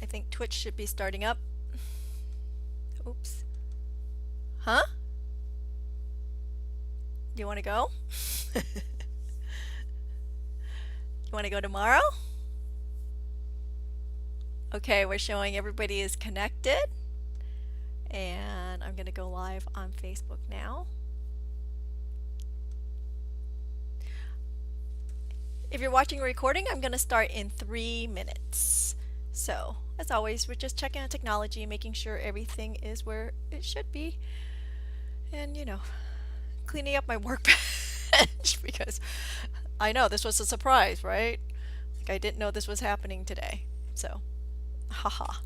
I think Twitch should be starting up. Oops. Huh? Do you want to go? You want to go tomorrow? Okay, we're showing everybody is connected. And I'm going to go live on Facebook now. If you're watching a recording, I'm going to start in 3 minutes. So, as always, we're just checking on technology, making sure everything is where it should be. And, cleaning up my workbench because I know this was a surprise, right? Like I didn't know this was happening today. So, haha.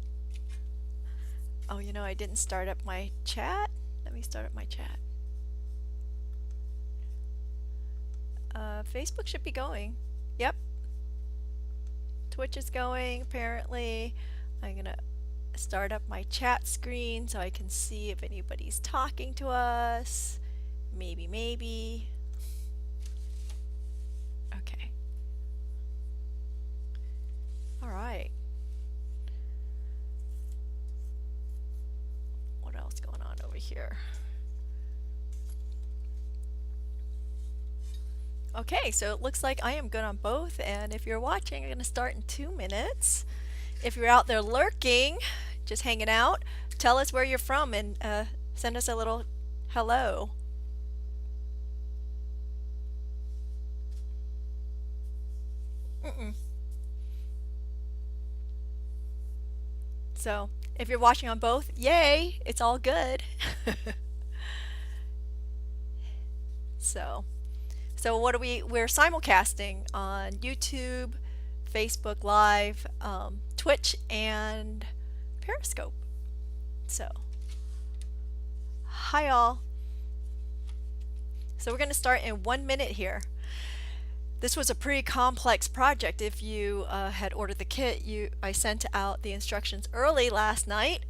Oh, I didn't start up my chat. Let me start up my chat. Facebook should be going. Yep. Twitch is going, apparently. I'm gonna start up my chat screen so I can see if anybody's talking to us. Maybe. Okay. All right. What else going on over here? Okay, so it looks like I am good on both, and if you're watching, I'm going to start in 2 minutes. If you're out there lurking, just hanging out, tell us where you're from and send us a little hello. So, if you're watching on both, yay, it's all good. So what are we're simulcasting on YouTube, Facebook Live, Twitch, and Periscope. So, hi all. So we're going to start in 1 minute here. This was a pretty complex project. If you had ordered the kit, I sent out the instructions early last night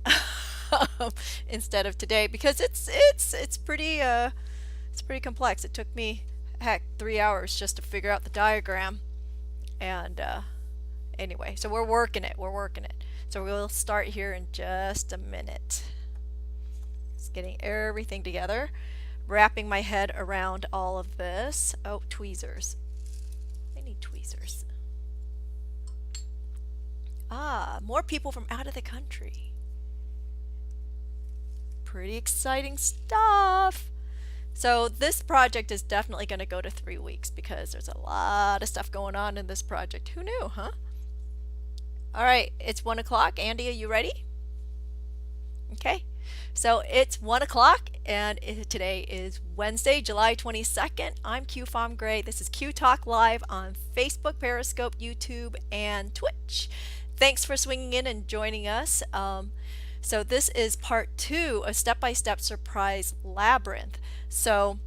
instead of today because it's pretty complex. It took me, heck, 3 hours just to figure out the diagram. And anyway, so we're working it. So we'll start here in just a minute. Just getting everything together, wrapping my head around all of this. Oh, tweezers. I need tweezers. Ah, more people from out of the country. Pretty exciting stuff. So this project is definitely going to go to 3 weeks because there's a lot of stuff going on in this project. Who knew, huh? All right, it's 1 o'clock. Andy, are you ready? Okay, so it's 1 o'clock and today is Wednesday, July 22nd. I'm Q Fom Gray. This is Q Talk Live on Facebook, Periscope, YouTube, and Twitch. Thanks for swinging in and joining us. So this is part 2 of Step-by-Step Surprise Labyrinth. So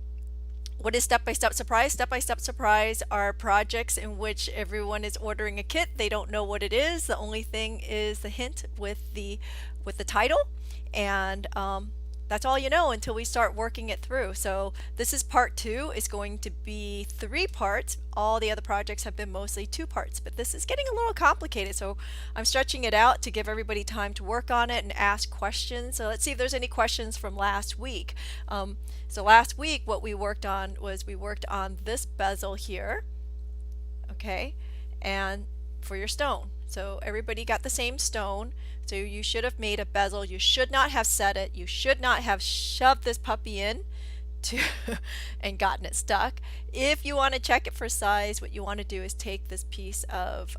what is Step-by-Step Surprise? Step-by-Step Surprise are projects in which everyone is ordering a kit. They don't know what it is. The only thing is the hint with the title, and that's all you know until we start working it through. So this is part 2. It's going to be 3 parts. All the other projects have been mostly 2 parts, but this is getting a little complicated. So I'm stretching it out to give everybody time to work on it and ask questions. So let's see if there's any questions from last week. So last week what we worked on was this bezel here, okay, and for your stone. So everybody got the same stone. So you should have made a bezel. You should not have set it. You should not have shoved this puppy in and gotten it stuck. If you want to check it for size, what you want to do is take this piece of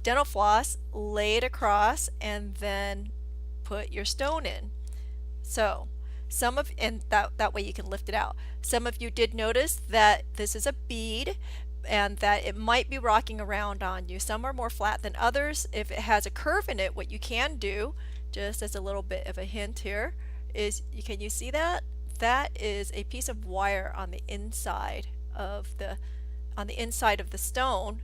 dental floss, lay it across, and then put your stone in. So and that way you can lift it out. Some of you did notice that this is a bead and that it might be rocking around on you. Some are more flat than others. If it has a curve in it, what you can do, just as a little bit of a hint here, is can you see that? That is a piece of wire on the inside of the stone,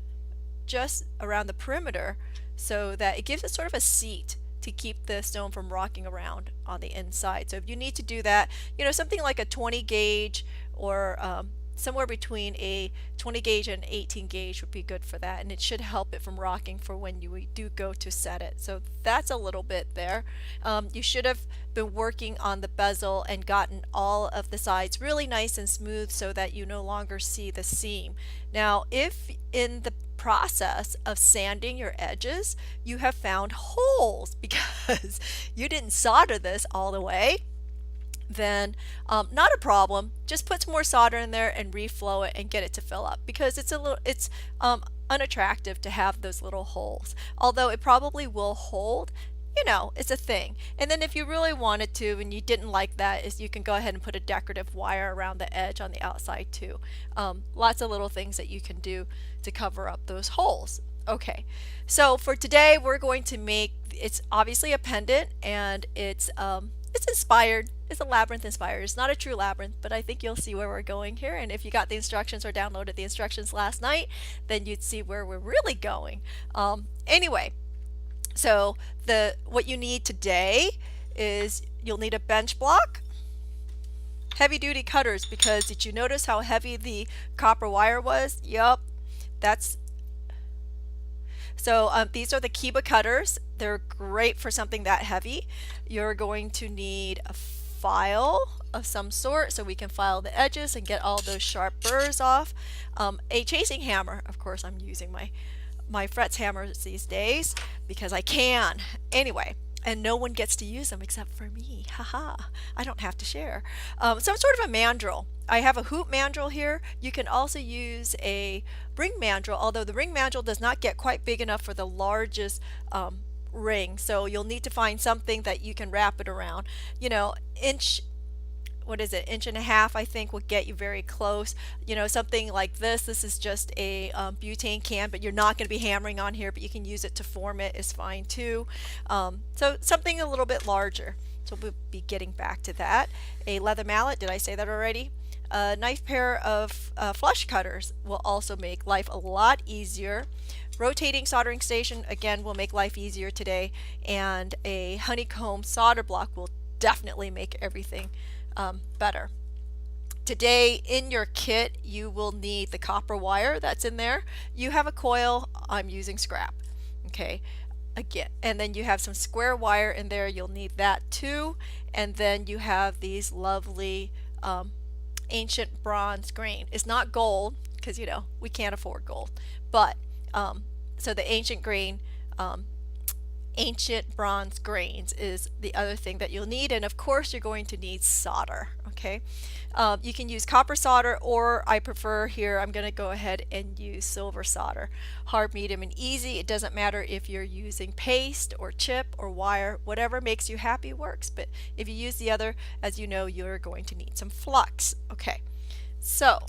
just around the perimeter, so that it gives it sort of a seat to keep the stone from rocking around on the inside. So if you need to do that, something like a 20 gauge or somewhere between a 20 gauge and 18 gauge would be good for that, and it should help it from rocking for when you do go to set it. So that's a little bit there. You should have been working on the bezel and gotten all of the sides really nice and smooth so that you no longer see the seam. Now if in the process of sanding your edges you have found holes because you didn't solder this all the way, then not a problem. Just put some more solder in there and reflow it and get it to fill up, because it's unattractive to have those little holes. Although it probably will hold, you know, it's a thing. And then if you really wanted to and you didn't like that, is you can go ahead and put a decorative wire around the edge on the outside too. Lots of little things that you can do to cover up those holes. Okay, so for today we're going to make, it's obviously a pendant, and it's inspired. It's a labyrinth inspired. It's not a true labyrinth, but I think you'll see where we're going here. And if you got the instructions or downloaded the instructions last night, then you'd see where we're really going. Anyway, so what you need today is you'll need a bench block, heavy duty cutters, because did you notice how heavy the copper wire was? Yup, that's so these are the Kiba cutters. They're great for something that heavy. You're going to need a file of some sort so we can file the edges and get all those sharp burrs off. A chasing hammer. Of course, I'm using my Fretz hammers these days because I can. Anyway, and no one gets to use them except for me. Haha, I don't have to share. Some sort of a mandrel. I have a hoop mandrel here. You can also use a ring mandrel, although the ring mandrel does not get quite big enough for the largest ring. So you'll need to find something that you can wrap it around. You know, what is it, inch and a half, I think, will get you very close. You know, something like this. This is just a butane can, but you're not going to be hammering on here, but you can use it to form it is fine too. So something a little bit larger. So we'll be getting back to that. A leather mallet, did I say that already? A nice pair of flush cutters will also make life a lot easier. Rotating soldering station, again, will make life easier today. And a honeycomb solder block will definitely make everything better. Today in your kit you will need the copper wire that's in there. You have a coil, I'm using scrap. Okay, again, and then you have some square wire in there, you'll need that too. And then you have these lovely ancient bronze grain. It's not gold because, you know, we can't afford gold, but so the ancient grain, ancient bronze grains is the other thing that you'll need. And of course you're going to need solder. Okay, you can use copper solder, or I prefer here, I'm going to go ahead and use silver solder. Hard, medium, and easy. It doesn't matter if you're using paste or chip or wire, whatever makes you happy works. But if you use the other, as you know, you're going to need some flux. Okay, so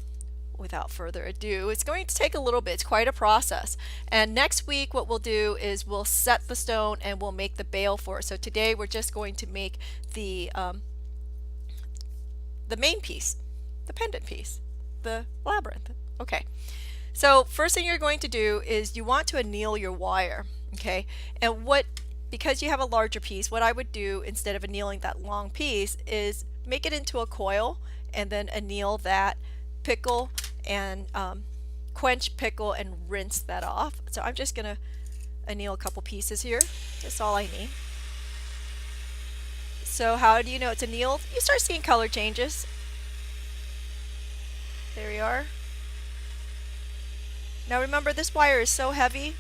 without further ado, it's going to take a little bit. It's quite a process. And next week what we'll do is we'll set the stone and we'll make the bail for it. So today we're just going to make the main piece, the pendant piece, the labyrinth. Okay, so first thing you're going to do is you want to anneal your wire. Okay, and because you have a larger piece, what I would do instead of annealing that long piece is make it into a coil and then anneal that, pickle and quench, pickle, and rinse that off. So I'm just gonna anneal a couple pieces here. That's all I need. So how do you know it's annealed? You start seeing color changes. There we are. Now remember, this wire is so heavy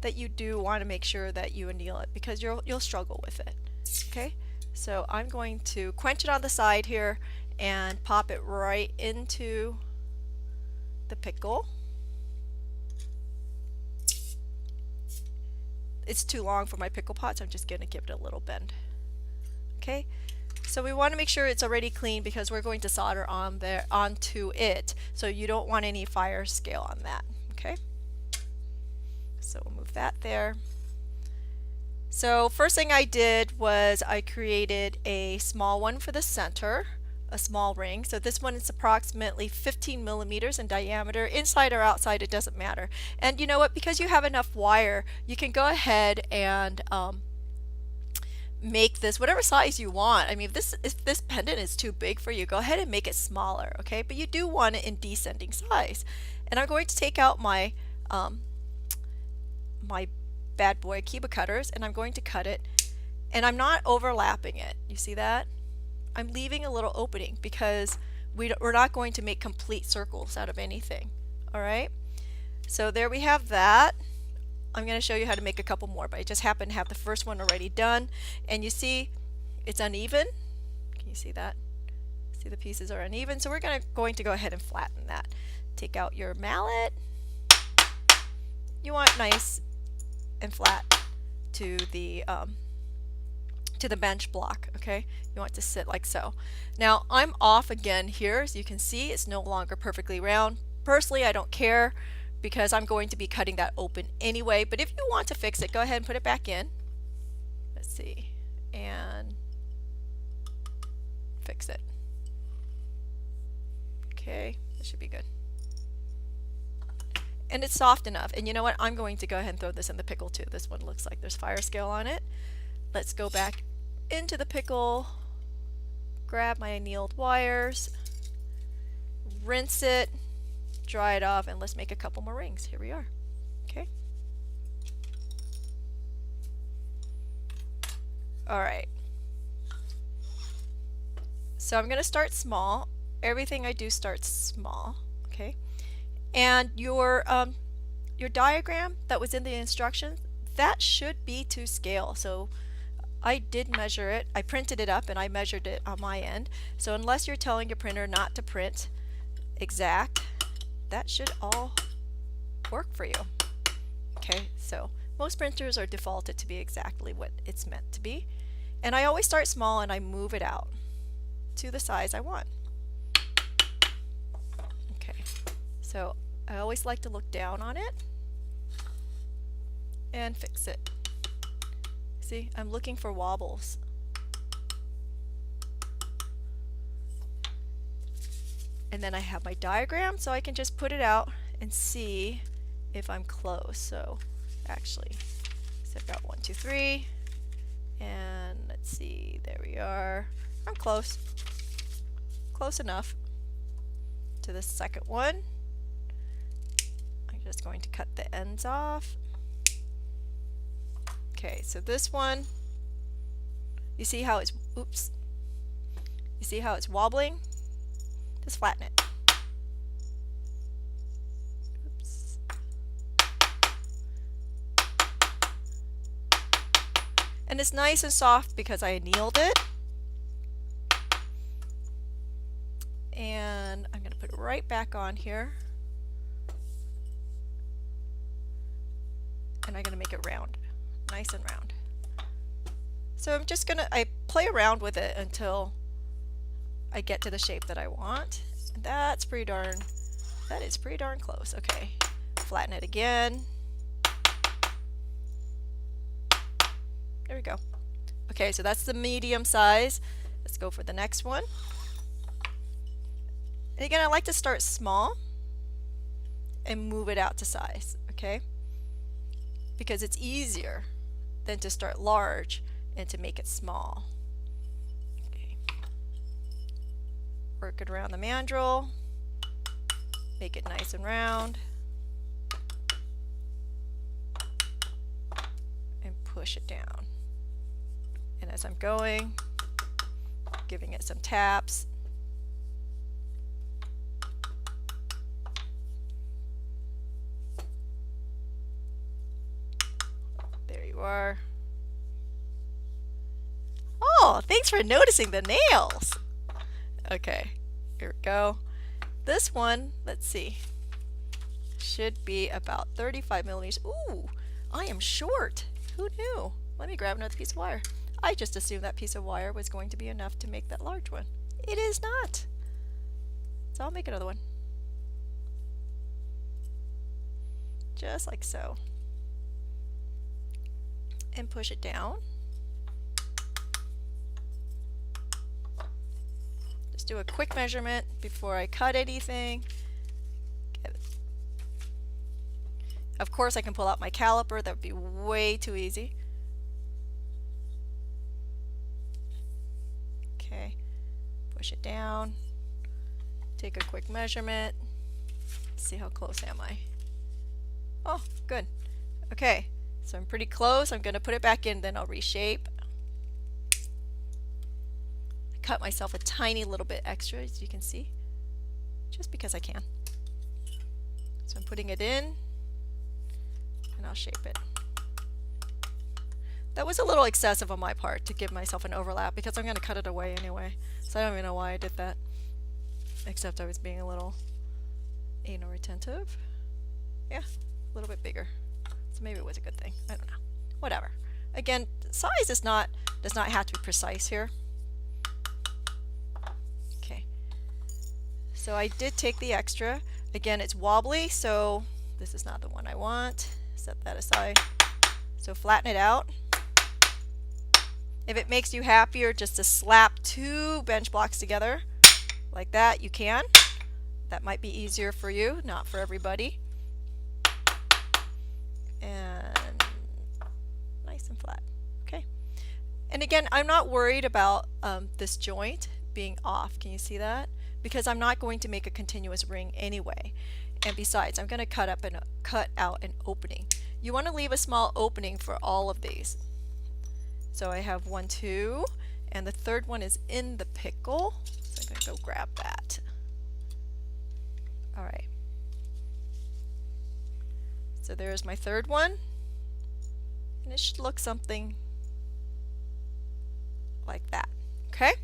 that you do want to make sure that you anneal it, because you'll struggle with it. Okay, so I'm going to quench it on the side here and pop it right into the pickle. It's too long for my pickle pot, so I'm just going to give it a little bend. Okay, so we want to make sure it's already clean because we're going to solder on there onto it, so you don't want any fire scale on that. Okay, so we'll move that there. So first thing I did was I created a small one for the center, a small ring. So this one is approximately 15 millimeters in diameter. Inside or outside, it doesn't matter. And you know what, because you have enough wire, you can go ahead and make this whatever size you want. I mean, if this pendant is too big for you, go ahead and make it smaller, okay? But you do want it in descending size. And I'm going to take out my my bad boy Kiba cutters, and I'm going to cut it, and I'm not overlapping it. You see that? I'm leaving a little opening because we're not going to make complete circles out of anything. All right, so there we have that. I'm going to show you how to make a couple more, but I just happen to have the first one already done, and you see it's uneven. Can you see that? See the pieces are uneven, so we're going to go ahead and flatten that. Take out your mallet. You want nice and flat to the bench block, okay? You want it to sit like so. Now I'm off again here, as you can see it's no longer perfectly round. Personally, I don't care because I'm going to be cutting that open anyway, but if you want to fix it, go ahead and put it back in. Let's see, and fix it. Okay, this should be good. And it's soft enough, and you know what, I'm going to go ahead and throw this in the pickle too. This one looks like there's fire scale on it. Let's go back into the pickle, grab my annealed wires, rinse it, dry it off, and let's make a couple more rings. Here we are. Okay. Alright. So I'm going to start small. Everything I do starts small. Okay. And your diagram that was in the instructions, that should be to scale. So I did measure it. I printed it up and I measured it on my end. So unless you're telling your printer not to print exact, that should all work for you. Okay, so most printers are defaulted to be exactly what it's meant to be. And I always start small and I move it out to the size I want. Okay, so I always like to look down on it and fix it. See, I'm looking for wobbles. And then I have my diagram, so I can just put it out and see if I'm close. So actually, so I've got 1, 2, 3, and let's see, there we are. I'm close. Close enough to the second one. I'm just going to cut the ends off. Okay, so this one, you see how it's, oops, you see how it's wobbling? Just flatten it. Oops. And it's nice and soft because I annealed it. And I'm going to put it right back on here. And I'm going to make it round. Nice and round. So I'm just going to, I play around with it until I get to the shape that I want. And that is pretty darn close. Okay, flatten it again. There we go. Okay, so that's the medium size. Let's go for the next one. And again, I like to start small and move it out to size, okay? Because it's easier than to start large and to make it small. Work it around the mandrel, make it nice and round, and push it down. And as I'm going, giving it some taps. There you are. Oh, thanks for noticing the nails. Okay, here we go. This one, let's see, should be about 35 millimeters. Ooh, I am short. Who knew? Let me grab another piece of wire. I just assumed that piece of wire was going to be enough to make that large one. It is not. So I'll make another one. Just like so. And push it down. Do a quick measurement before I cut anything. Of course I can pull out my caliper, that would be way too easy. push it down, take a quick measurement, see how close am I. Oh, good. Okay, so I'm pretty close. I'm going to put it back in, then I'll reshape. I cut myself a tiny little bit extra, as you can see, just because I can. So I'm putting it in, and I'll shape it. That was a little excessive on my part to give myself an overlap, because I'm going to cut it away anyway. So I don't even know why I did that, except I was being a little anal retentive. Yeah, a little bit bigger. So maybe it was a good thing. I don't know. Whatever. Again, size does not have to be precise here. Okay. So I did take the extra. Again, it's wobbly, so this is not the one I want. Set that aside. So flatten it out. If it makes you happier just to slap 2 bench blocks together like that, you can. That might be easier for you, not for everybody. And nice and flat. Okay. And again, I'm not worried about this joint being off. Can you see that? Because I'm not going to make a continuous ring anyway. And besides, I'm going to cut out an opening. You want to leave a small opening for all of these. So I have 1, 2, and the third one is in the pickle. So I'm going to go grab that. All right. So there's my third one, and it should look something like that. Okay?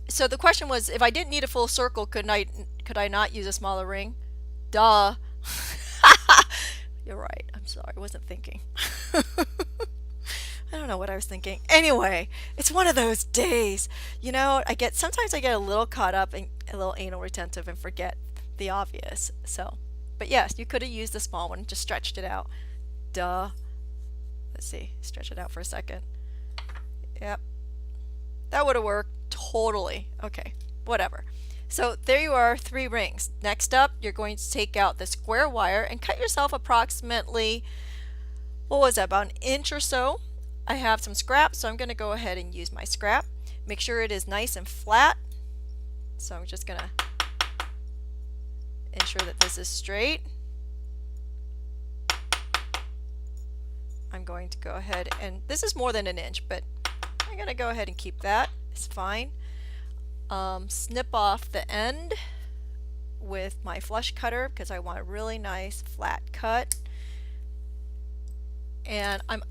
So the question was, if I didn't need a full circle, could I not use a smaller ring? Duh. You're right. I'm sorry. I wasn't thinking. I don't know what I was thinking. Anyway, it's one of those days. You know, sometimes I get a little caught up and a little anal retentive and forget the obvious. So, but yes, you could have used the small one, just stretched it out. Duh. Let's see. Stretch it out for a second. Yep. That would have worked. Totally. Okay, whatever. So there you are, 3 rings. Next up, you're going to take out the square wire and cut yourself approximately, what was that, about 1 inch or so. I have some scrap, so I'm going to go ahead and use my scrap. Make sure it is nice and flat. So I'm just going to ensure that this is straight. I'm going to go ahead and, this is more than 1 inch, but I'm going to go ahead and keep that. It's fine. Snip off the end with my flush cutter because I want a really nice flat cut. And I'm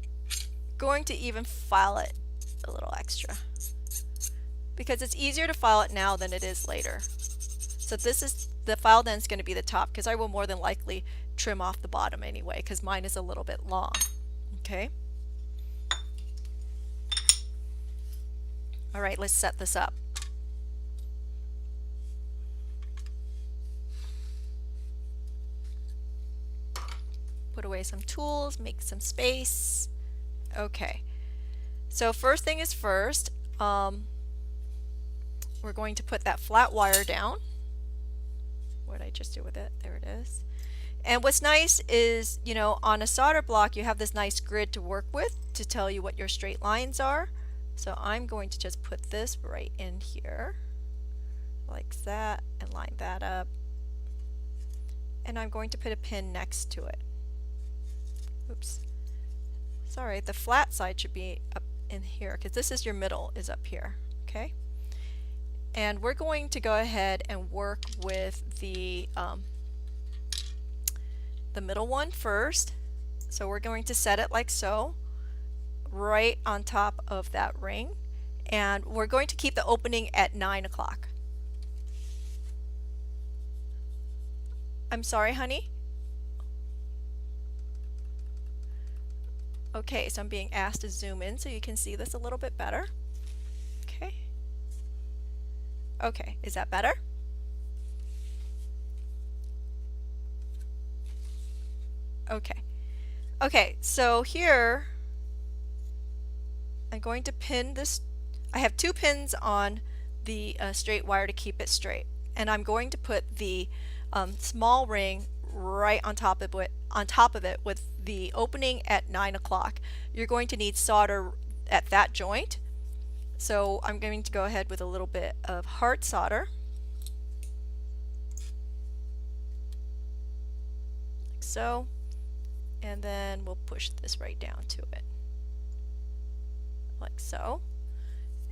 going to even file it a little extra because it's easier to file it now than it is later. So this is the filed end is going to be the top because I will more than likely trim off the bottom anyway because mine is a little bit long. Okay. All right, let's set this up. Put away some tools, make some space. Okay, so first thing is first, we're going to put that flat wire down. What did I just do with it? There it is. And what's nice is, you know, on a solder block you have this nice grid to work with to tell you what your straight lines are. So I'm going to just put this right in here like that and line that up, and I'm going to put a pin next to it. Oops, sorry, the flat side should be up in here because this is your middle is up here. Okay, and we're going to go ahead and work with the middle one first. So we're going to set it like so, right on top of that ring, and we're going to keep the opening at 9 o'clock. I'm sorry, honey. Okay, so I'm being asked to zoom in so you can see this a little bit better. Okay. Okay, is that better? Okay. Okay, so here I'm going to pin this. I have 2 pins on the straight wire to keep it straight, and I'm going to put the small ring right on top of it with the opening at 9 o'clock. You're going to need solder at that joint. So I'm going to go ahead with a little bit of hard solder, like so, and then we'll push this right down to it, like so.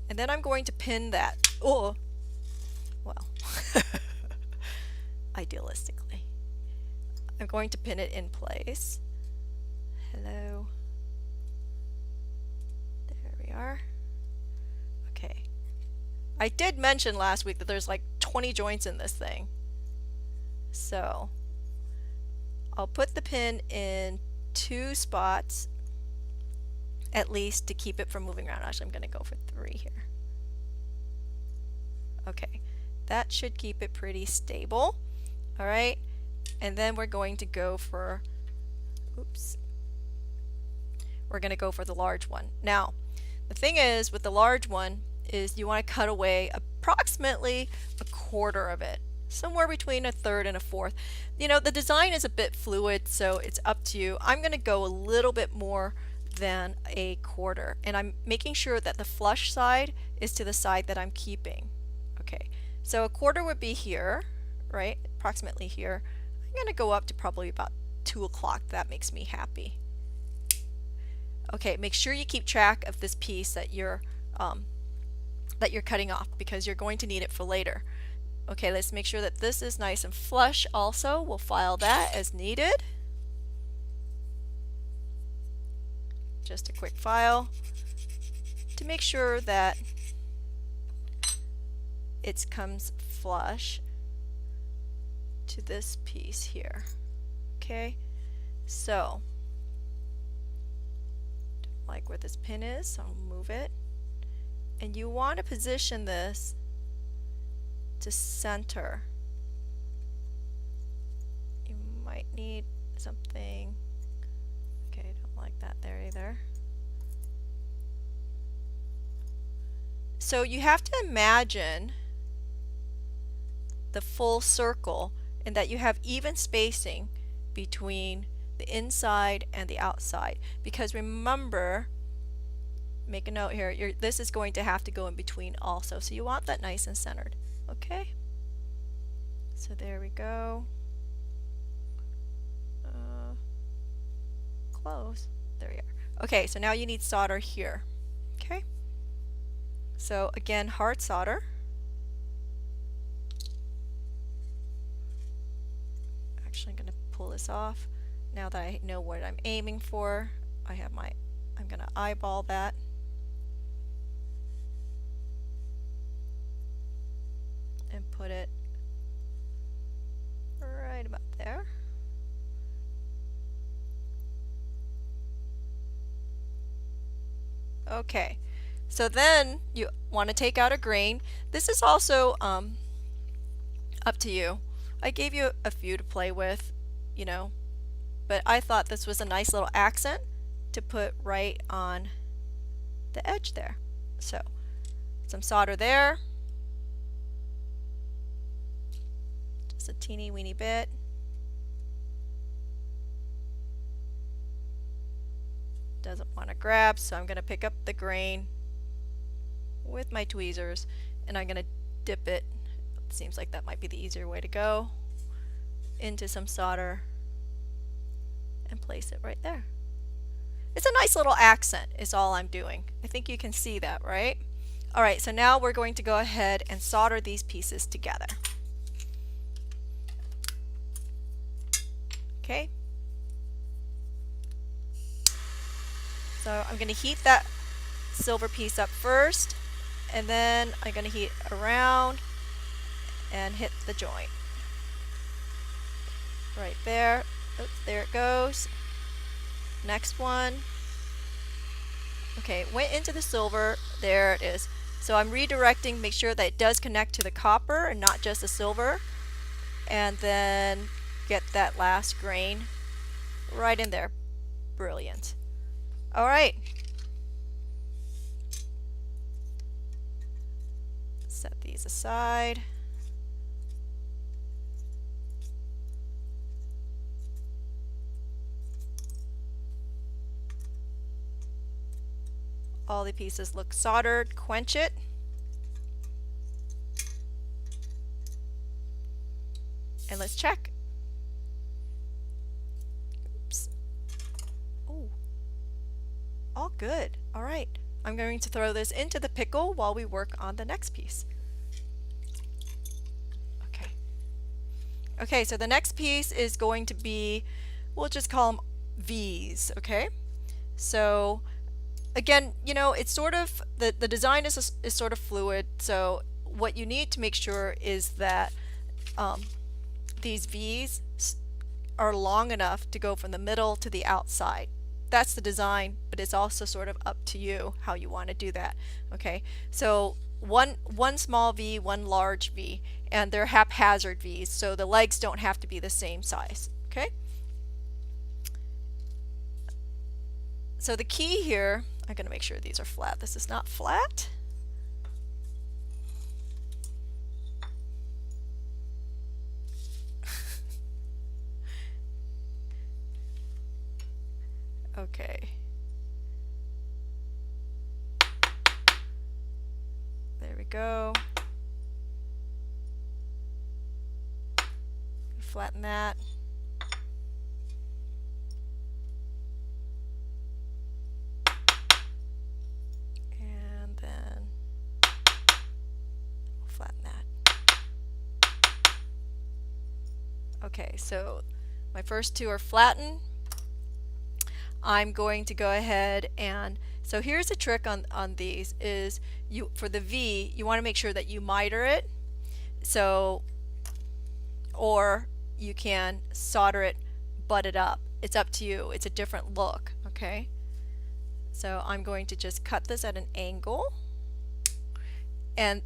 And then I'm going to pin that, oh, well, idealistically, I'm going to pin it in place. Hello. There we are. Okay. I did mention last week that there's like 20 joints in this thing. So I'll put the pin in 2 spots at least to keep it from moving around. Actually, I'm going to go for 3 here. Okay. That should keep it pretty stable. All right. And then we're going to go for, oops. We're going to go for the large one. Now, the thing is with the large one is you want to cut away approximately 1/4 of it, somewhere between 1/3 and 1/4. You know, the design is a bit fluid, so it's up to you. I'm going to go a little bit more than 1/4, and I'm making sure that the flush side is to the side that I'm keeping. Okay, so 1/4 would be here, right? Approximately here. I'm going to go up to probably about 2 o'clock. That makes me happy. Okay, make sure you keep track of this piece that you're cutting off, because you're going to need it for later. Okay, let's make sure that this is nice and flush also. We'll file that as needed. Just a quick file to make sure that it comes flush to this piece here. Okay, so like where this pin is, so I'll move it. And you want to position this to center. You might need something. Okay, I don't like that there either. So you have to imagine the full circle and that you have even spacing between the inside and the outside, because remember, make a note here, this is going to have to go in between also, so you want that nice and centered. Okay, so there we go. Close. There we are. Okay, so now you need solder here. Okay, so again, hard solder. Actually, I'm going to pull this off. Now that I know what I'm aiming for, I'm going to eyeball that. And put it right about there. Okay, so then you want to take out a grain. This is also up to you. I gave you a few to play with, you know, but I thought this was a nice little accent to put right on the edge there. So some solder there, just a teeny weeny bit. Doesn't want to grab, so I'm going to pick up the grain with my tweezers and I'm going to dip it. Seems like that might be the easier way to go, into some solder and place it right there. It's a nice little accent is all I'm doing. I think you can see that, right? Alright, so now we're going to go ahead and solder these pieces together. Okay. So I'm going to heat that silver piece up first, and then I'm going to heat around and hit the joint. Right there. Oops, there it goes. Next one. Okay, it went into the silver. There it is. So I'm redirecting, make sure that it does connect to the copper and not just the silver. And then get that last grain right in there. Brilliant. Alright. Set these aside. all the pieces look soldered, quench it. And let's check. Oops. Oh, all good. All right. I'm going to throw this into the pickle while we work on the next piece. Okay. Okay, so the next piece is going to be, we'll just call them V's, okay? So again, you know, it's sort of, the design is sort of fluid, so what you need to make sure is that these V's are long enough to go from the middle to the outside. That's the design, but it's also sort of up to you how you want to do that. Okay, so one small V, one large V, and they're haphazard V's, so the legs don't have to be the same size. Okay, so the key here, I'm going to make sure these are flat. This is not flat. Okay. There we go. Flatten that. And then flatten that. Okay, so my first two are flattened. I'm going to go ahead and, so here's a trick on these is you, for the V, you want to make sure that you miter it, so, or you can solder it, butt it up. It's up to you. It's a different look, okay? So I'm going to just cut this at an angle, and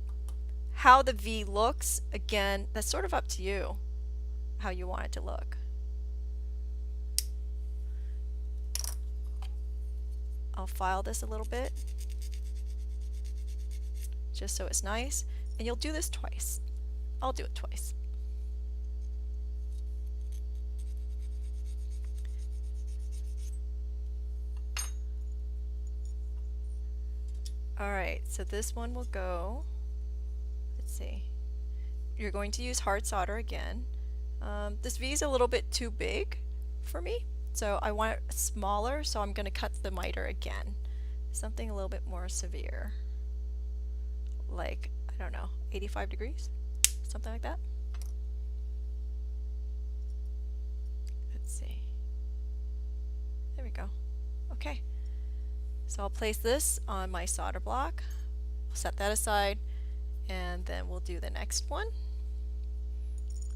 how the V looks, again, that's sort of up to you, how you want it to look. I'll file this a little bit just so it's nice, and you'll do this twice. I'll do it twice. Alright, so this one will go, let's see, you're going to use hard solder again. This V is a little bit too big for me, so I want it smaller, so I'm going to cut the miter again. Something a little bit more severe, like, I don't know, 85 degrees? Something like that. Let's see. There we go. Okay. So I'll place this on my solder block, set that aside, and then we'll do the next one.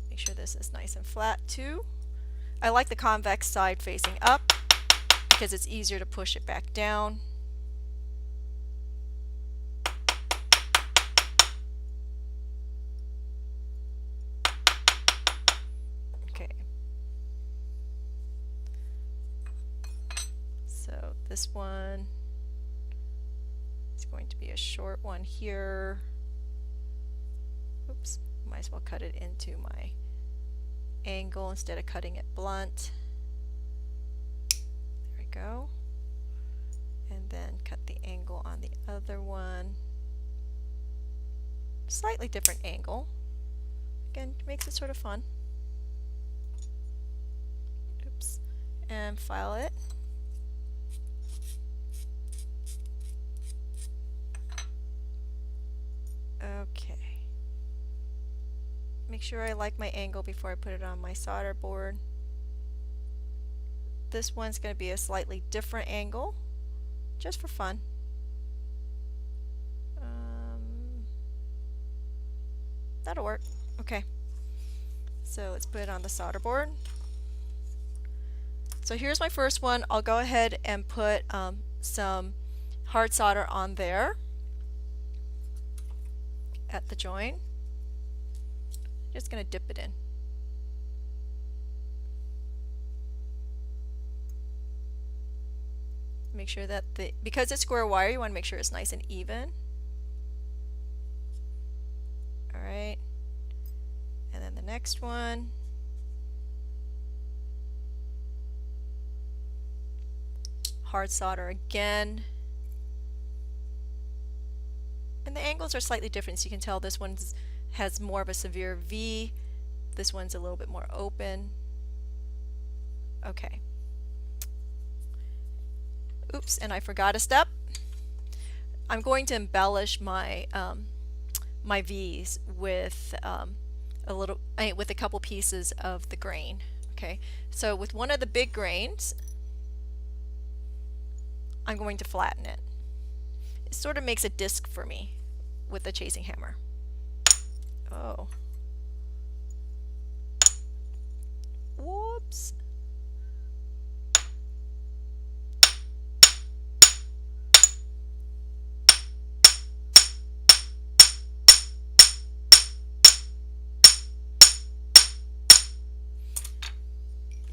Make sure this is nice and flat too. I like the convex side facing up because it's easier to push it back down. Okay. So this one is going to be a short one here. Oops, might as well cut it into my angle instead of cutting it blunt. There we go. And then cut the angle on the other one. Slightly different angle. Again, makes it sort of fun. Oops. And file it. Okay. Make sure I like my angle before I put it on my solder board. This one's going to be a slightly different angle, just for fun. That'll work. Okay. So let's put it on the solder board. So here's my first one. I'll go ahead and put some hard solder on there at the joint. Just going to dip it in. Make sure that because it's square wire, you want to make sure it's nice and even. Alright. And then the next one. Hard solder again. And the angles are slightly different, so you can tell this one has more of a severe V. This one's a little bit more open. Okay. Oops, and I forgot a step. I'm going to embellish my my V's with with a couple pieces of the grain. Okay, so with one of the big grains, I'm going to flatten it. It sort of makes a disc for me with the chasing hammer. Oh. Whoops.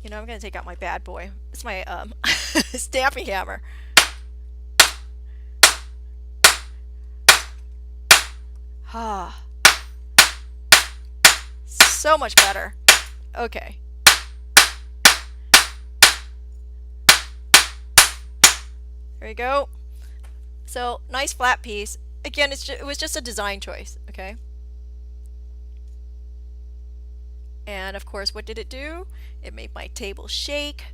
You know, I'm going to take out my bad boy. It's my stamping hammer. Ah. So much better. Okay. There we go. So, nice flat piece. Again, it was just a design choice, okay? And of course, what did it do? It made my table shake,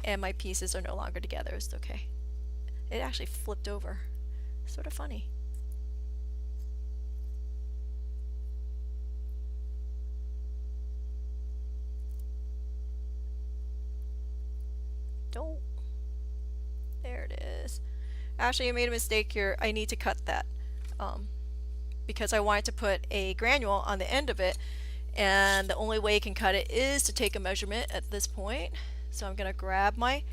and my pieces are no longer together. It's okay. It actually flipped over. Sort of funny. Don't. There it is. Actually, I made a mistake here. I need to cut that because I wanted to put a granule on the end of it, and the only way you can cut it is to take a measurement at this point. So I'm going to grab my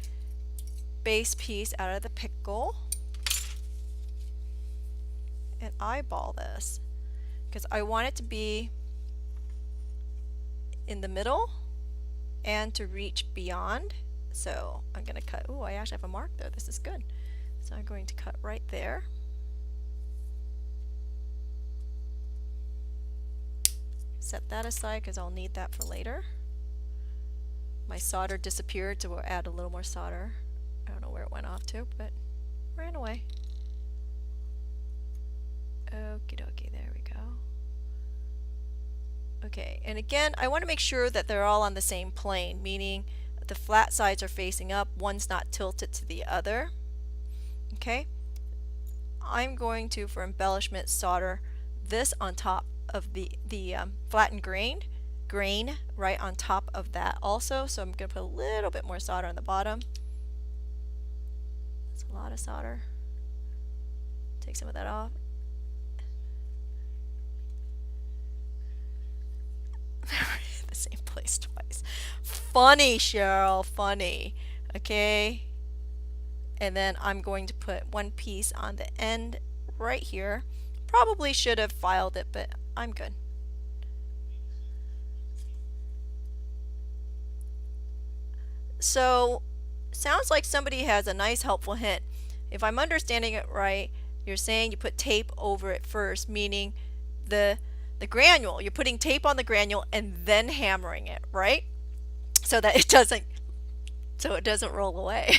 base piece out of the pickle and eyeball this because I want it to be in the middle and to reach beyond. So I'm going to cut. Oh, I actually have a mark there. This is good. So I'm going to cut right there. Set that aside because I'll need that for later. My solder disappeared, so we'll add a little more solder. I don't know where it went off to, but it ran away. Okie dokie, there we go. Okay, and again, I want to make sure that they're all on the same plane, meaning the flat sides are facing up, one's not tilted to the other. Okay, I'm going to, for embellishment, solder this on top of the flattened grain right on top of that also. So I'm going to put a little bit more solder on the bottom. That's a lot of solder. Take some of that off. The same place twice. Funny, Cheryl, funny. Okay. And then I'm going to put one piece on the end right here. Probably should have filed it, but I'm good. So, sounds like somebody has a nice helpful hint. If I'm understanding it right, you're saying you put tape over it first, meaning the granule. You're putting tape on the granule and then hammering it, right? So that it doesn't roll away.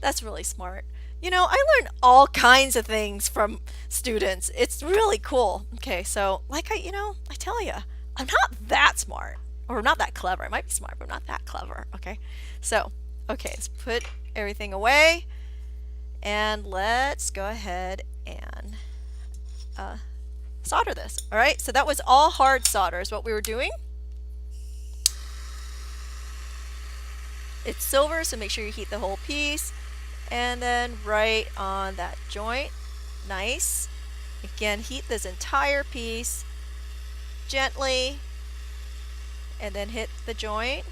That's really smart. You know, I learn all kinds of things from students. It's really cool. Okay, so like I tell you, I'm not that smart or not that clever. I might be smart, but I'm not that clever. Okay, so let's put everything away and let's go ahead and solder this. All right, so that was all hard solder is what we were doing. It's silver, so make sure you heat the whole piece. And then right on that joint. Nice. Again, heat this entire piece gently and then hit the joint.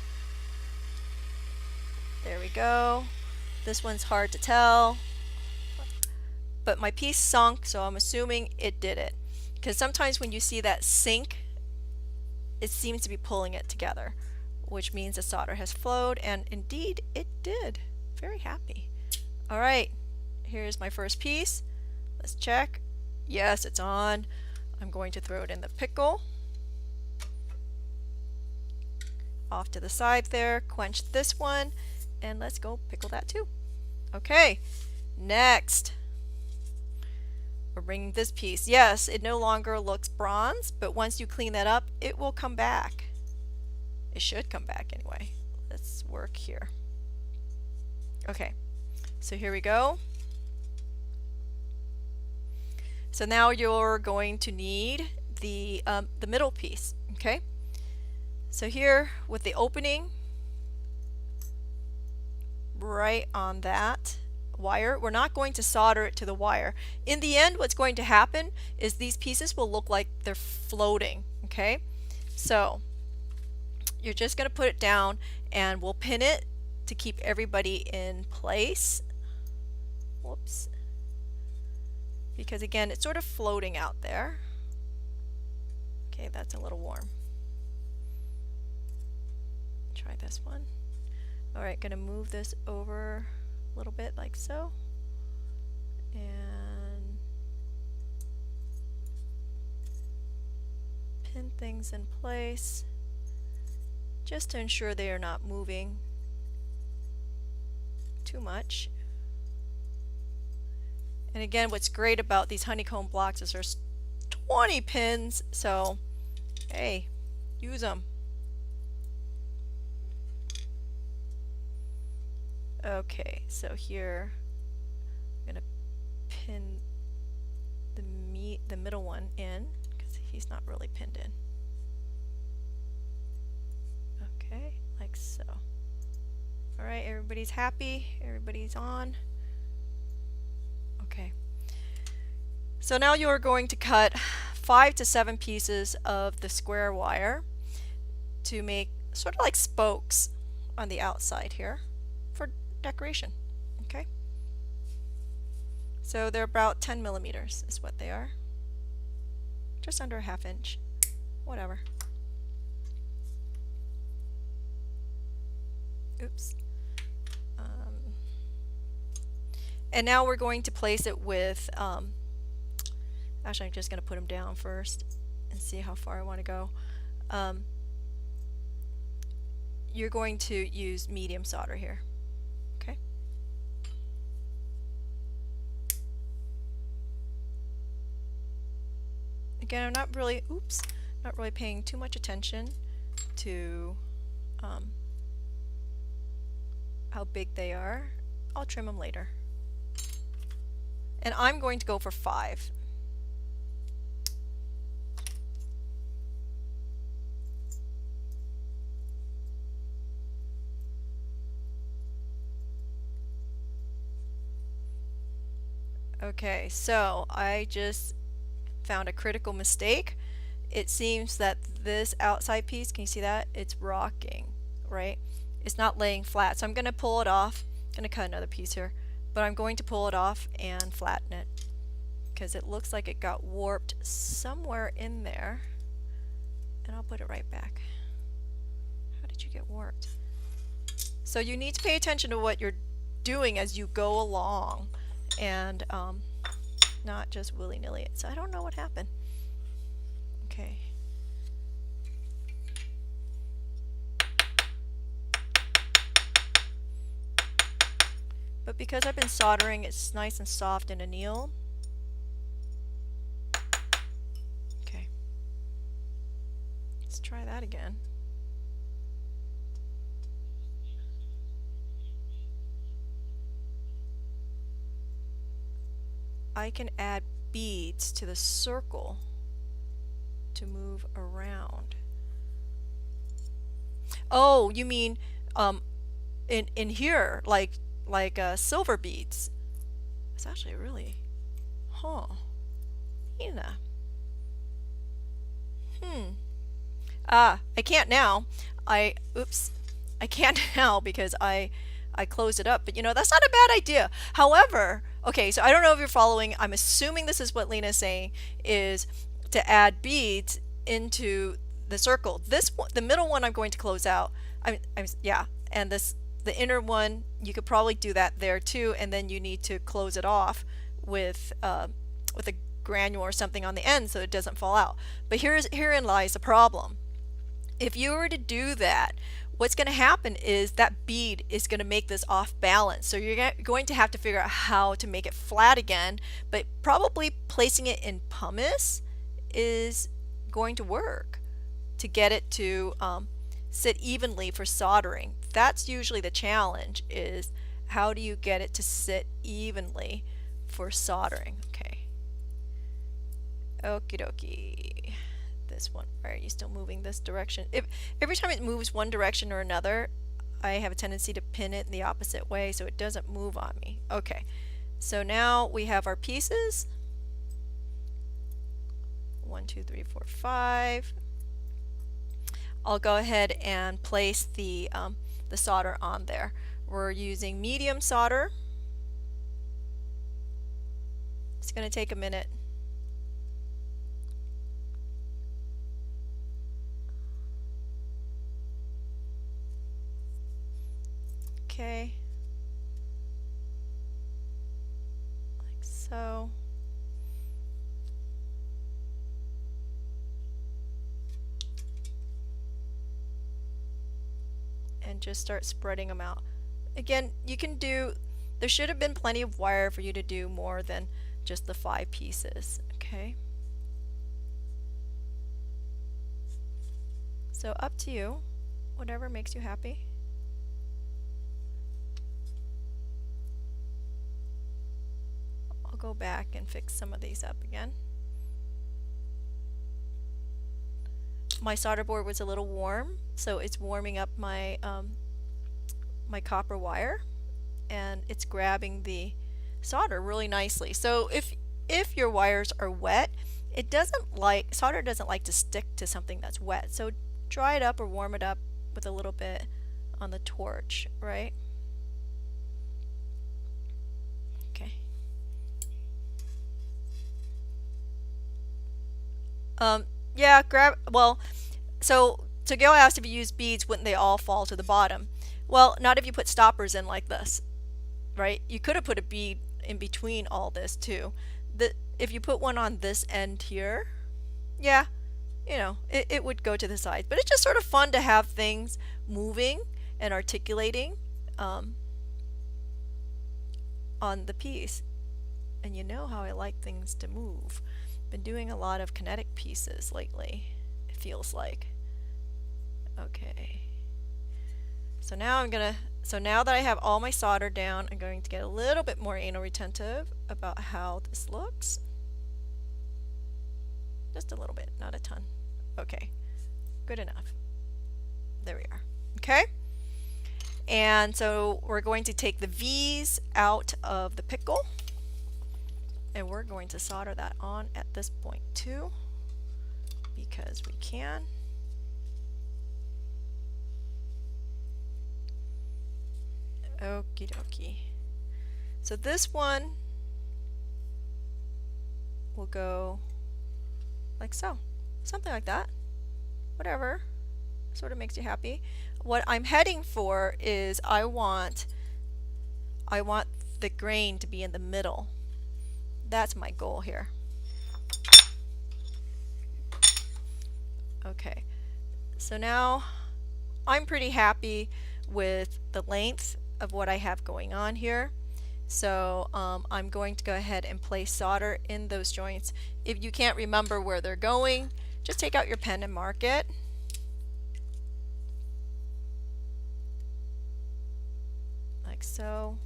There we go. This one's hard to tell, but my piece sunk, so I'm assuming it did it. Because sometimes when you see that sink, it seems to be pulling it together, which means the solder has flowed, and indeed it did. Very happy. All right, here's my first piece. Let's check. Yes, it's on. I'm going to throw it in the pickle. Off to the side there, quench this one, and let's go pickle that too. Okay, next we're bringing this piece. Yes, it no longer looks bronze, but once you clean that up, it will come back. It should come back anyway. Let's work here. Okay, so here we go. So now you're going to need the middle piece, okay? So here with the opening right on that wire, we're not going to solder it to the wire. In the end, what's going to happen is these pieces will look like they're floating, okay? So you're just going to put it down and we'll pin it to keep everybody in place. Whoops. Because again, it's sort of floating out there. Okay, that's a little warm. Try this one. Alright, gonna move this over a little bit like so. And pin things in place just to ensure they are not moving too much. And again, what's great about these honeycomb blocks is there's 20 pins, so hey, use them. Okay, so here I'm gonna pin the middle one in because he's not really pinned in. Okay, like so. All right, everybody's happy. Everybody's on. Okay. So now you're going to cut 5 to 7 pieces of the square wire to make sort of like spokes on the outside here for decoration. Okay. So they're about 10 millimeters is what they are. Just under a ½ inch. Whatever. Oops. And now we're going to place it with, actually I'm just going to put them down first and see how far I want to go. You're going to use medium solder here. Okay. Again, I'm not really, not really paying too much attention to how big they are. I'll trim them later. And I'm going to go for 5. Okay, so I just found a critical mistake. It seems that this outside piece, can you see that? It's rocking, right? It's not laying flat. So I'm going to pull it off. I'm going to cut another piece here. But I'm going to pull it off and flatten it because it looks like it got warped somewhere in there. And I'll put it right back. How did you get warped? So you need to pay attention to what you're doing as you go along and not just willy-nilly. So I don't know what happened. Okay. But because I've been soldering, it's nice and soft and anneal. Okay. Let's try that again. I can add beads to the circle to move around. Oh, you mean in here, like silver beads. It's actually really, Nina. I can't now. I can't now because I closed it up. But you know, that's not a bad idea. However, okay, so I don't know if you're following. I'm assuming this is what Lena is saying, is to add beads into the circle. This one, the middle one, I'm going to close out. Yeah, and the inner one, you could probably do that there too, and then you need to close it off with a granule or something on the end so it doesn't fall out. But herein lies the problem. If you were to do that what's going to happen is that bead is going to make this off balance. So you're going to have to figure out how to make it flat again, but probably placing it in pumice is going to work to get it to sit evenly for soldering. That's usually the challenge, is how do you get it to sit evenly for soldering. Okay. Okie dokie. This one. Why are you still moving this direction? Every time it moves one direction or another, I have a tendency to pin it in the opposite way so it doesn't move on me. Okay. So now we have our pieces. 1, 2, 3, 4, 5. I'll go ahead and place the solder on there. We're using medium solder. It's going to take a minute. Okay. Like so. And just start spreading them out. Again, you can do, there should have been plenty of wire for you to do more than just the 5 pieces. Okay. So up to you, whatever makes you happy. I'll go back and fix some of these up again. My solder board was a little warm, so it's warming up my my copper wire, and it's grabbing the solder really nicely. So if your wires are wet, solder doesn't like to stick to something that's wet. So dry it up or warm it up with a little bit on the torch, right? Okay. Yeah, so Gail asked if you use beads, wouldn't they all fall to the bottom? Well, not if you put stoppers in like this, right? You could have put a bead in between all this too. If you put one on this end here, yeah, you know, it would go to the sides. But it's just sort of fun to have things moving and articulating on the piece. And you know how I like things to move. Been doing a lot of kinetic pieces lately, it feels like. Okay. So now now that I have all my solder down, I'm going to get a little bit more anal retentive about how this looks. Just a little bit, not a ton. Okay. Good enough. There we are. Okay? And so we're going to take the V's out of the pickle. And we're going to solder that on at this point too, because we can. Okie dokie. So this one will go like so. Something like that. Whatever. Sort of makes you happy. What I'm heading for is I want the grain to be in the middle. That's my goal here. Okay, so now I'm pretty happy with the length of what I have going on here. So I'm going to go ahead and place solder in those joints. If you can't remember where they're going, just take out your pen and mark it. Like so.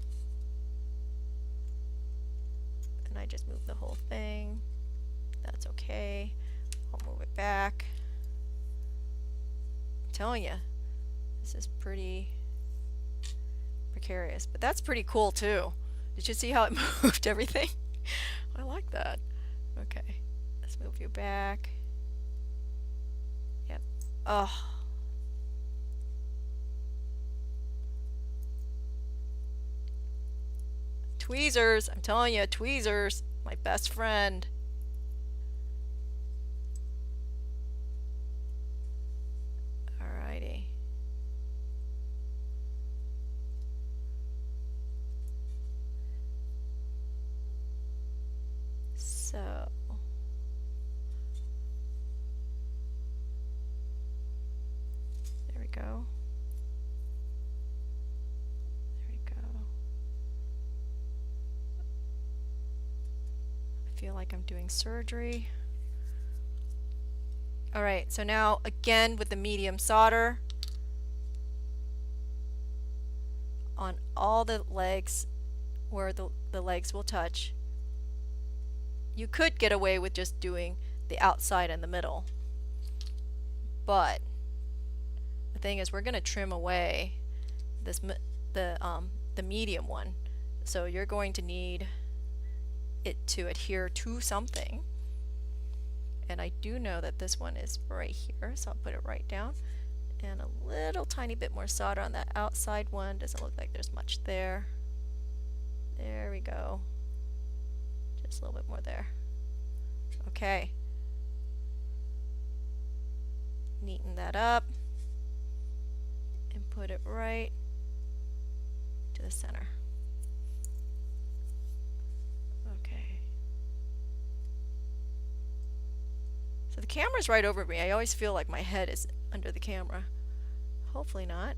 And I just move the whole thing. That's okay. I'll move it back. I'm telling you, this is pretty precarious, but that's pretty cool too. Did you see how it moved everything? I like that. Okay, let's move you back. Yep. Oh. Tweezers, I'm telling you, tweezers, my best friend. Alrighty. So there we go. feel like I'm doing surgery. Alright, so now again with the medium solder on all the legs where the legs will touch. You could get away with just doing the outside and the middle, but the thing is we're going to trim away this the medium one, so you're going to need it to adhere to something, and I do know that this one is right here, so I'll put it right down, and a little tiny bit more solder on that outside one. Doesn't look like there's much there. There we go. Just a little bit more there. Okay. Neaten that up and put it right to the center. Okay. So the camera's right over me. I always feel like my head is under the camera. Hopefully not.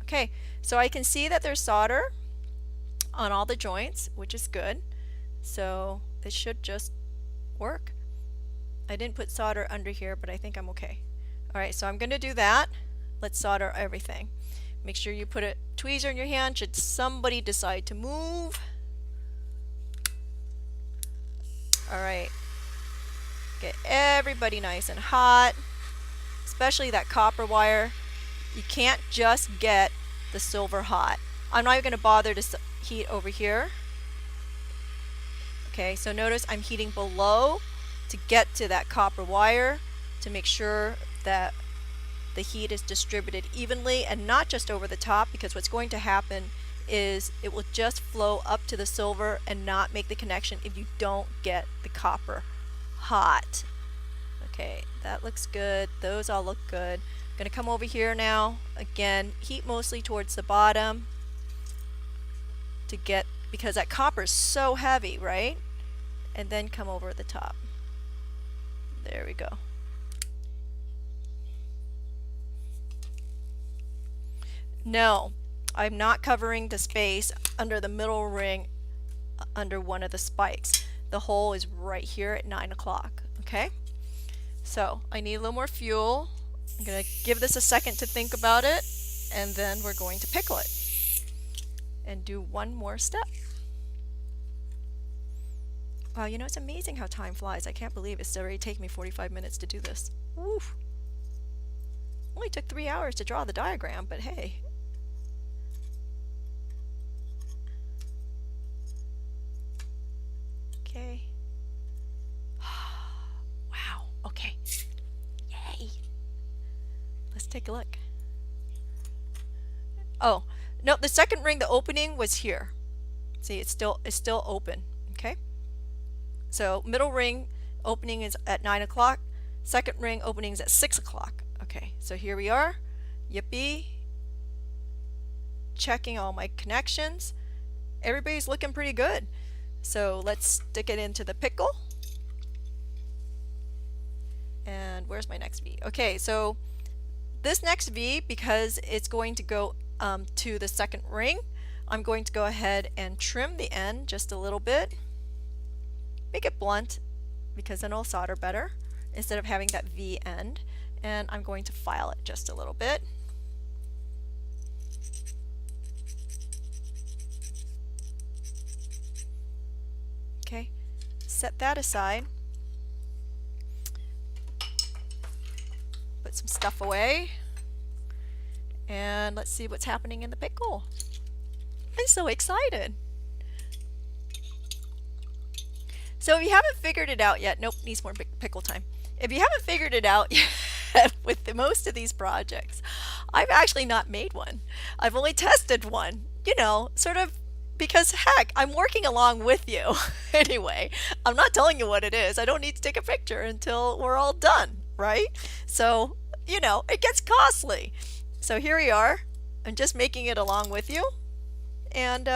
Okay, so I can see that there's solder on all the joints, which is good. So it should just work. I didn't put solder under here, but I think I'm okay. Alright, so I'm going to do that. Let's solder everything. Make sure you put a tweezer in your hand should somebody decide to move. Alright, get everybody nice and hot, especially that copper wire. You can't just get the silver hot. I'm not even going to bother to heat over here. Okay, so notice I'm heating below to get to that copper wire to make sure that the heat is distributed evenly and not just over the top, because what's going to happen is it will just flow up to the silver and not make the connection if you don't get the copper hot. Okay, that looks good. Those all look good. I'm going to come over here now. Again, heat mostly towards the bottom to get, because that copper is so heavy, right? And then come over the top. There we go. No, I'm not covering the space under the middle ring under one of the spikes. The hole is right here at 9 o'clock. Okay, so I need a little more fuel. I'm going to give this a second to think about it, and then we're going to pickle it and do one more step. Wow, you know, it's amazing how time flies. I can't believe it's already taken me 45 minutes to do this. Woof. Only took 3 hours to draw the diagram, but hey. Okay. Wow, okay. Yay. Let's take a look. Oh, no, the second ring, the opening was here. See, it's still open, okay? So middle ring opening is at 9 o'clock. Second ring opening is at 6 o'clock. Okay, so here we are. Yippee. Checking all my connections. Everybody's looking pretty good. So let's stick it into the pickle. And where's my next V? Okay, so this next V, because it's going to go to the second ring, I'm going to go ahead and trim the end just a little bit. Make it blunt, because then it'll solder better instead of having that V end. And I'm going to file it just a little bit. Okay, set that aside. Put some stuff away. And let's see what's happening in the pickle. I'm so excited. So if you haven't figured it out yet, nope, needs more pickle time. If you haven't figured it out yet with most of these projects, I've actually not made one. I've only tested one, you know, sort of because heck, I'm working along with you. Anyway, I'm not telling you what it is. I don't need to take a picture until we're all done, right? So, you know, it gets costly. So here we are. I'm just making it along with you. And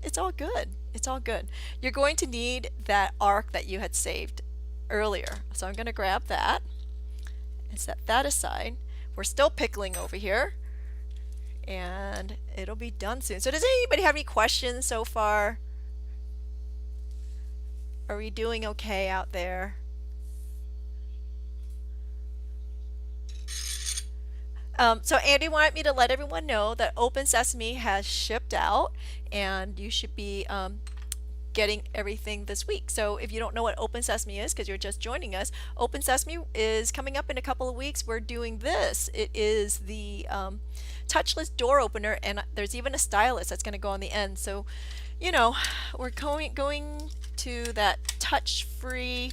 it's all good. It's all good. You're going to need that arc that you had saved earlier. So I'm going to grab that and set that aside. We're still pickling over here. And it'll be done soon. So does anybody have any questions so far? Are we doing okay out there? So Andy wanted me to let everyone know that Open Sesame has shipped out, and you should be getting everything this week. So if you don't know what Open Sesame is because you're just joining us, Open Sesame is coming up in a couple of weeks. We're doing this. It is the touchless door opener, and there's even a stylus that's going to go on the end. So, you know, we're going to that touch-free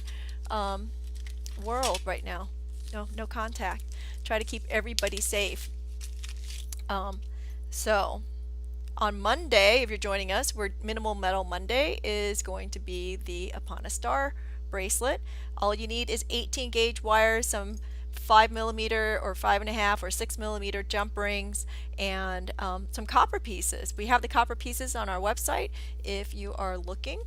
world right now. No contact. Try to keep everybody safe. So on Monday, if you're joining us, Minimal Metal Monday is going to be the Upon a Star bracelet. All you need is 18 gauge wires, some 5mm or 5.5 or 6mm jump rings, and some copper pieces. We have the copper pieces on our website if you are looking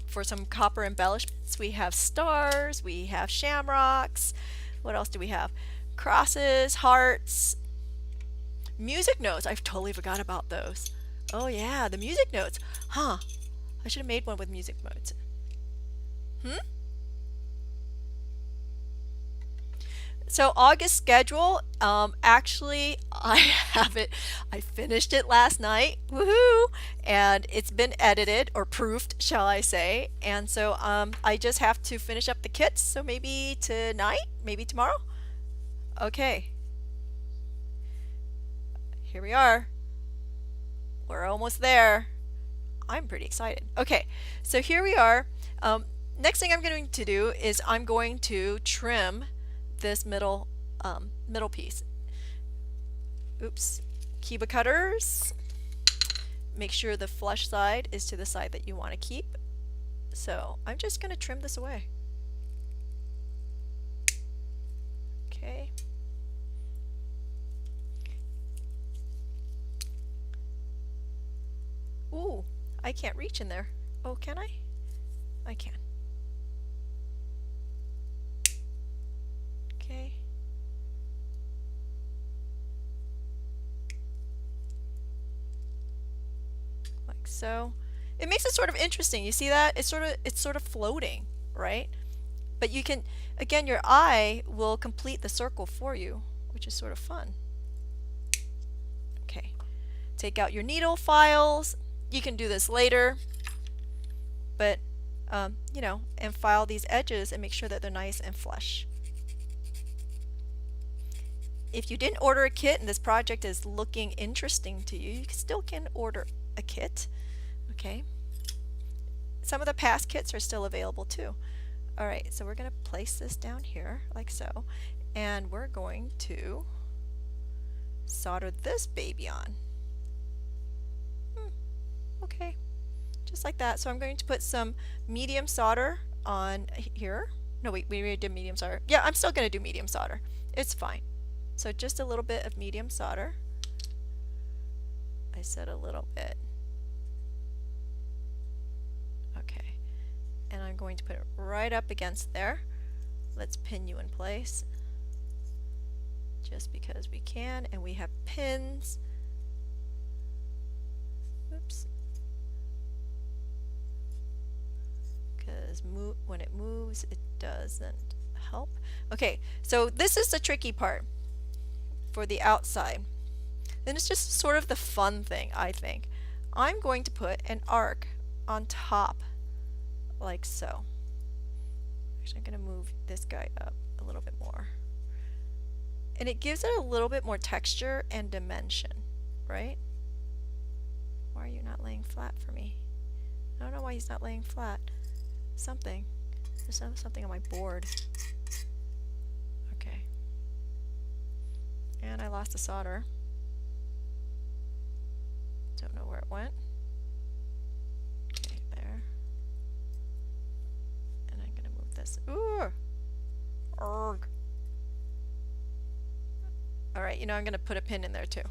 for some copper embellishments. We have stars, we have shamrocks. What else do we have? Crosses, hearts, music notes. I've totally forgot about those. Oh yeah, the music notes. Huh. I should have made one with music notes. So August schedule, actually I have it, I finished it last night, woohoo, and it's been edited, or proofed, shall I say, and so I just have to finish up the kits, so maybe tonight, maybe tomorrow. Okay, here we are. We're almost there. I'm pretty excited. Okay, so here we are. Next thing I'm going to do is I'm going to trim this middle piece. Oops. Kiba cutters. Make sure the flush side is to the side that you want to keep. So I'm just going to trim this away. Okay. Ooh, I can't reach in there. Oh, can I? I can. Okay. Like so. It makes it sort of interesting. You see that? It's sort of floating, right? But you can, again, your eye will complete the circle for you, which is sort of fun. Okay. Take out your needle files. You can do this later, but you know, and file these edges and make sure that they're nice and flush. If you didn't order a kit and this project is looking interesting to you, you still can order a kit. Okay. Some of the past kits are still available too. Alright, so we're going to place this down here like so, and we're going to solder this baby on. Okay, just like that. So I'm going to put some medium solder on here. No, wait, we already did medium solder. Yeah, I'm still going to do medium solder. It's fine. So just a little bit of medium solder. I said a little bit. Okay. And I'm going to put it right up against there. Let's pin you in place. Just because we can, and we have pins. Oops. Because when it moves, it doesn't help. Okay, so this is the tricky part for the outside. And it's just sort of the fun thing, I think. I'm going to put an arc on top, like so. Actually, I'm going to move this guy up a little bit more. And it gives it a little bit more texture and dimension, right? Why are you not laying flat for me? I don't know why he's not laying flat. There's something on my board. Okay. And I lost the solder. Don't know where it went. Okay, there. And I'm gonna move this. Ooh! Arrgh. Alright, you know, I'm gonna put a pin in there too.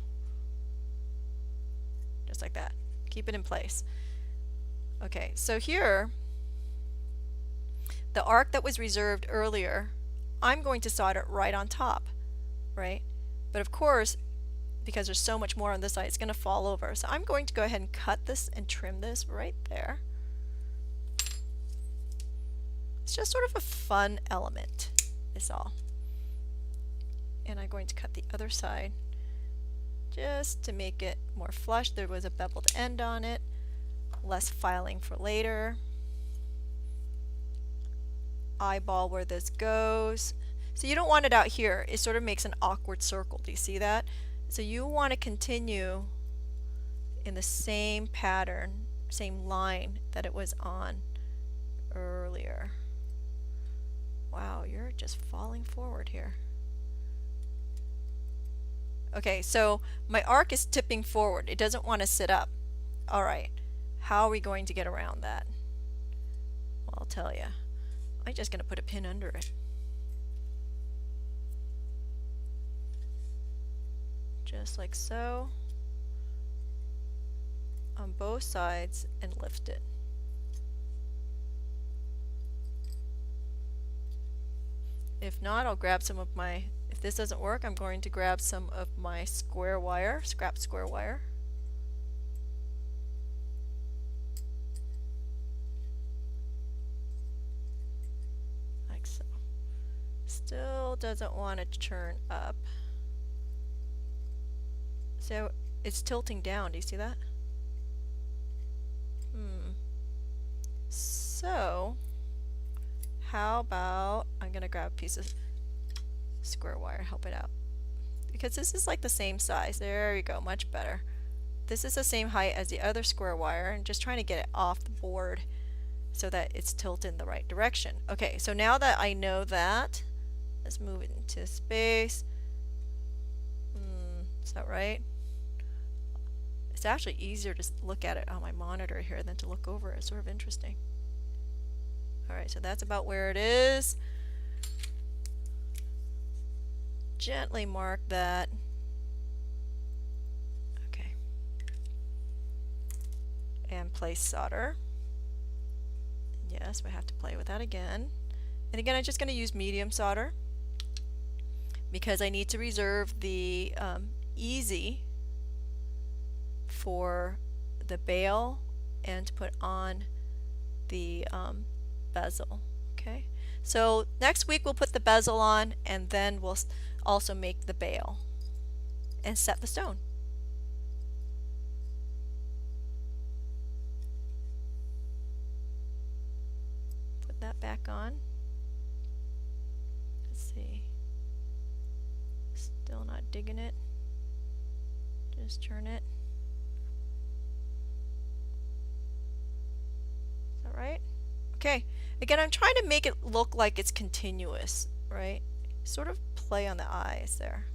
Just like that. Keep it in place. Okay, so here, the arc that was reserved earlier, I'm going to solder right on top, right? But of course, because there's so much more on this side, it's going to fall over. So I'm going to go ahead and cut this and trim this right there. It's just sort of a fun element is all. And I'm going to cut the other side just to make it more flush. There was a beveled end on it, less filing for later. Eyeball where this goes. So you don't want it out here. It sort of makes an awkward circle. Do you see that? So you want to continue in the same pattern, same line that it was on earlier. Wow, you're just falling forward here. Okay, so my arc is tipping forward. It doesn't want to sit up. Alright, how are we going to get around that? Well, I'll tell you. I'm just going to put a pin under it. Just like so. On both sides and lift it. If not, I'll grab some of my, if this doesn't work, I'm going to grab some of my square wire, scrap square wire. Like so. Still doesn't want to turn up. So it's tilting down, do you see that? So how about I'm gonna grab a piece of square wire, help it out. Because this is like the same size. There you go, much better. This is the same height as the other square wire, and just trying to get it off the board so that it's tilted in the right direction. Okay, so now that I know that, let's move it into space. Is that right? It's actually easier to look at it on my monitor here than to look over it. It's sort of interesting. Alright, so that's about where it is. Gently mark that. Okay. And place solder. Yes, we have to play with that again. And again, I'm just going to use medium solder because I need to reserve the easy for the bail and to put on the bezel. Okay, so next week we'll put the bezel on, and then we'll also make the bail and set the stone. Put that back on. Let's see. Still not digging it. Just turn it. Is that right? Okay. Again, I'm trying to make it look like it's continuous, right? Sort of play on the eyes there.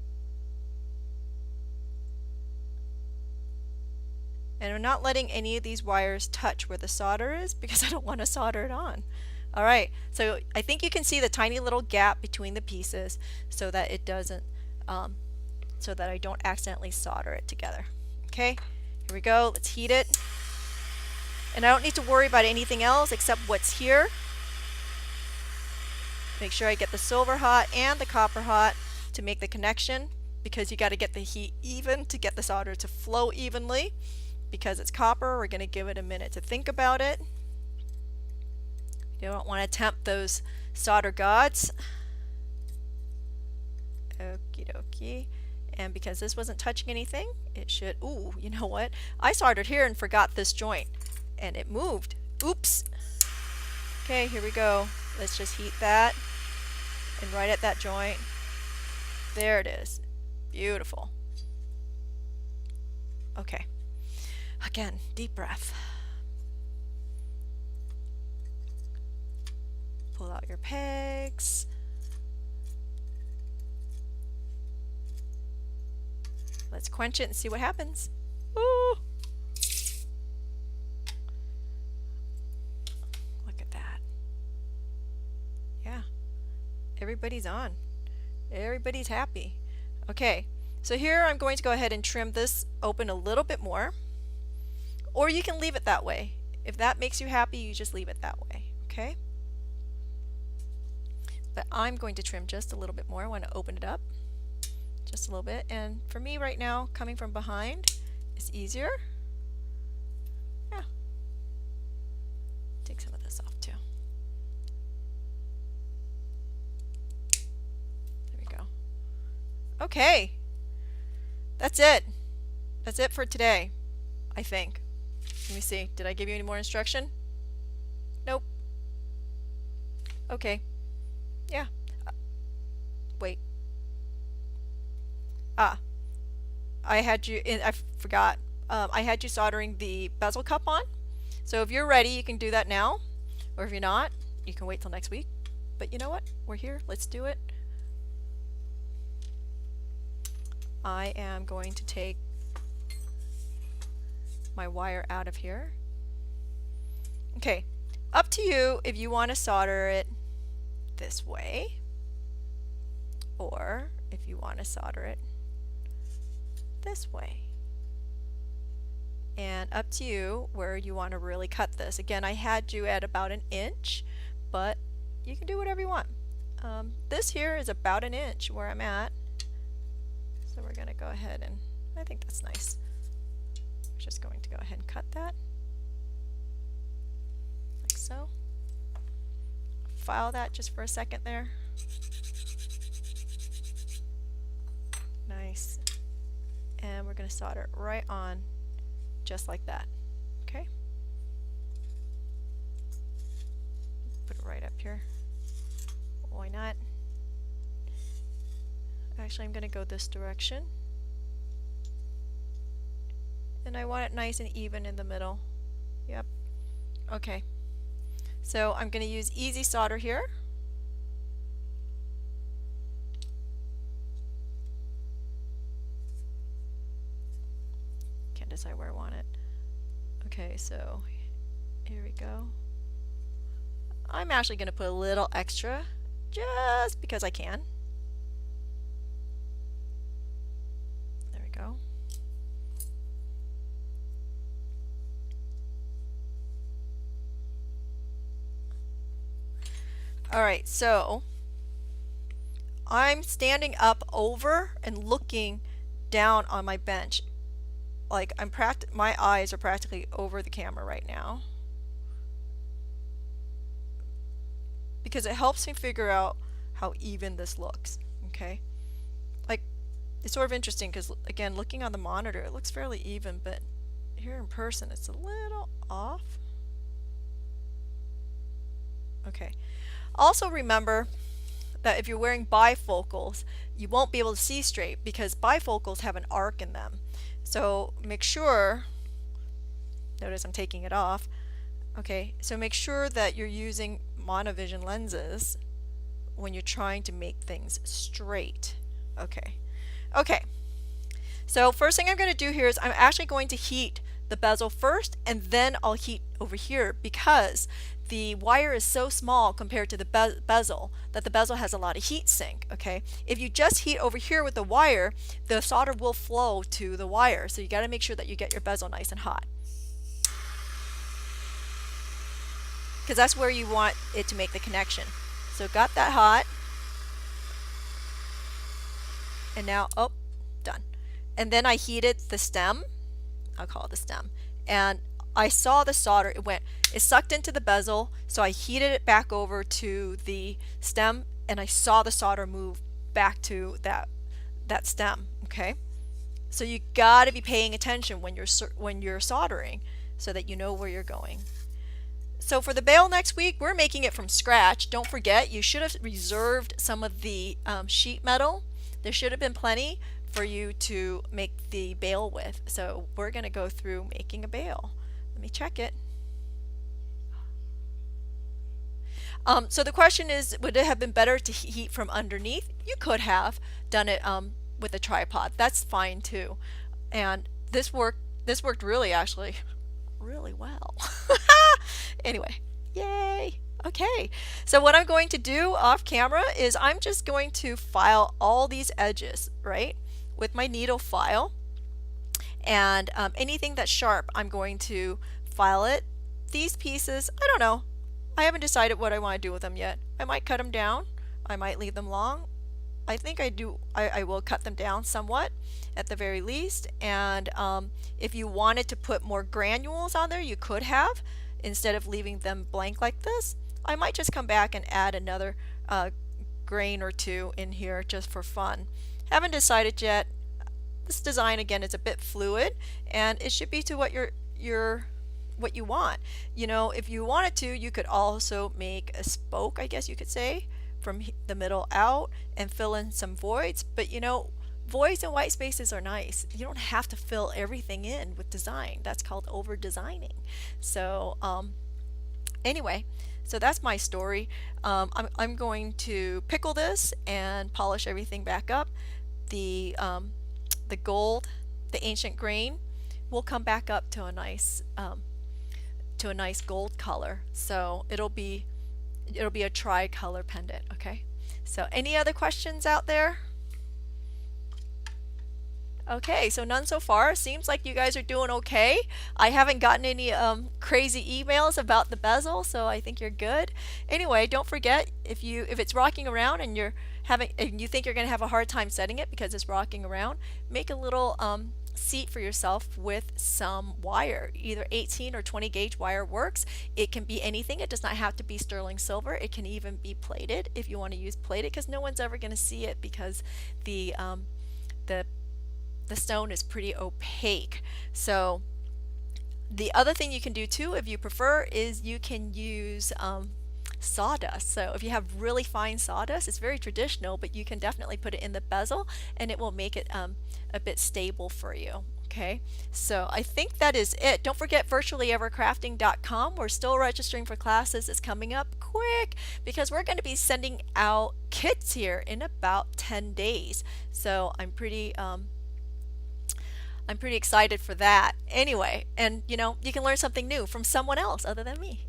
And I'm not letting any of these wires touch where the solder is because I don't want to solder it on. Alright, so I think you can see the tiny little gap between the pieces so that it doesn't, so that I don't accidentally solder it together. Okay, here we go. Let's heat it. And I don't need to worry about anything else except what's here. Make sure I get the silver hot and the copper hot to make the connection, because you got to get the heat even to get the solder to flow evenly. Because it's copper, we're going to give it a minute to think about it. You don't want to tempt those solder gods. Okie dokie. And because this wasn't touching anything, it should, ooh, you know what? I soldered here and forgot this joint. And it moved. Oops. Okay, here we go. Let's just heat that. And right at that joint. There it is. Beautiful. Okay. Again, deep breath. Pull out your pegs. Let's quench it and see what happens. Woo! Look at that. Yeah. Everybody's on. Everybody's happy. Okay, so here I'm going to go ahead and trim this open a little bit more. Or you can leave it that way. If that makes you happy, you just leave it that way. Okay? But I'm going to trim just a little bit more. I want to open it up just a little bit. And for me right now, coming from behind is easier. Yeah. Take some of this off too. Okay, that's it. That's it for today, I think. Let me see. Did I give you any more instruction? Nope. Okay. Yeah. Wait. Ah, I had you in, I forgot. I had you soldering the bezel cup on. So if you're ready, you can do that now. Or if you're not, you can wait till next week. But you know what? We're here. Let's do it. I am going to take my wire out of here. Okay, up to you if you want to solder it this way, or if you want to solder it this way. And up to you where you want to really cut this. Again, I had you at about 1 inch, but you can do whatever you want. This here is about 1 inch where I'm at. So we're going to go ahead and, I think that's nice. We're just going to go ahead and cut that. Like so. File that just for a second there. Nice. And we're going to solder it right on, just like that. Okay? Put it right up here. Why not? Actually, I'm going to go this direction. And I want it nice and even in the middle. Yep. Okay. So I'm going to use easy solder here. Can't decide where I want it. Okay, so here we go. I'm actually going to put a little extra just because I can. There we go. Alright, so I'm standing up over and looking down on my bench. Like my eyes are practically over the camera right now. Because it helps me figure out how even this looks. Okay? Like, it's sort of interesting because, again, looking on the monitor, it looks fairly even, but here in person, it's a little off. Okay. Also remember that if you're wearing bifocals, you won't be able to see straight because bifocals have an arc in them. So make sure, notice I'm taking it off. Okay, so make sure that you're using monovision lenses when you're trying to make things straight. Okay. Okay. So first thing I'm going to do here is I'm actually going to heat the bezel first, and then I'll heat over here because the wire is so small compared to the bezel that the bezel has a lot of heat sink. Okay, if you just heat over here with the wire, the solder will flow to the wire, so you got to make sure that you get your bezel nice and hot because that's where you want it to make the connection. So got that hot, and now, oh, done. And then I heated the stem. I'll call it the stem, and I saw the solder, it sucked into the bezel, so I heated it back over to the stem, and I saw the solder move back to that stem. Okay, so you got to be paying attention when you're soldering so that you know where you're going. So for the bail next week, we're making it from scratch. Don't forget, you should have reserved some of the sheet metal. There should have been plenty for you to make the bail with. So we're going to go through making a bail. Let me check it. So the question is, would it have been better to heat from underneath? You could have done it with a tripod. That's fine too. And this worked really, actually really well. Anyway, yay. Okay, so what I'm going to do off camera is I'm just going to file all these edges, right, with my needle file. And anything that's sharp, I'm going to file it. These pieces, I don't know. I haven't decided what I want to do with them yet. I might cut them down. I might leave them long. I think I will cut them down somewhat at the very least. And if you wanted to put more granules on there, you could have, instead of leaving them blank like this. I might just come back and add another grain or two in here just for fun. Haven't decided yet. This design again is a bit fluid, and it should be to your what you want. You know, if you wanted to, you could also make a spoke, I guess you could say, from the middle out and fill in some voids. But you know, voids and white spaces are nice. You don't have to fill everything in with design. That's called over designing. So anyway, so that's my story. I'm going to pickle this and polish everything back up. The gold, the ancient grain, will come back up to a nice gold color. So it'll be a tri-color pendant. Okay. So any other questions out there? Okay, so none so far. Seems like you guys are doing okay. I haven't gotten any crazy emails about the bezel, so I think you're good. Anyway, don't forget, if it's rocking around and you think you're going to have a hard time setting it because it's rocking around, make a little seat for yourself with some wire. Either 18 or 20 gauge wire works. It can be anything. It does not have to be sterling silver. It can even be plated if you want to use plated, because no one's ever going to see it because the the stone is pretty opaque. So the other thing you can do too, if you prefer, is you can use sawdust. So if you have really fine sawdust, it's very traditional, but you can definitely put it in the bezel and it will make it a bit stable for you. Okay, so I think that is it. Don't forget virtuallyevercrafting.com. We're still registering for classes. It's coming up quick because we're going to be sending out kits here in about 10 days. So I'm pretty excited for that. Anyway, and you know, you can learn something new from someone else other than me.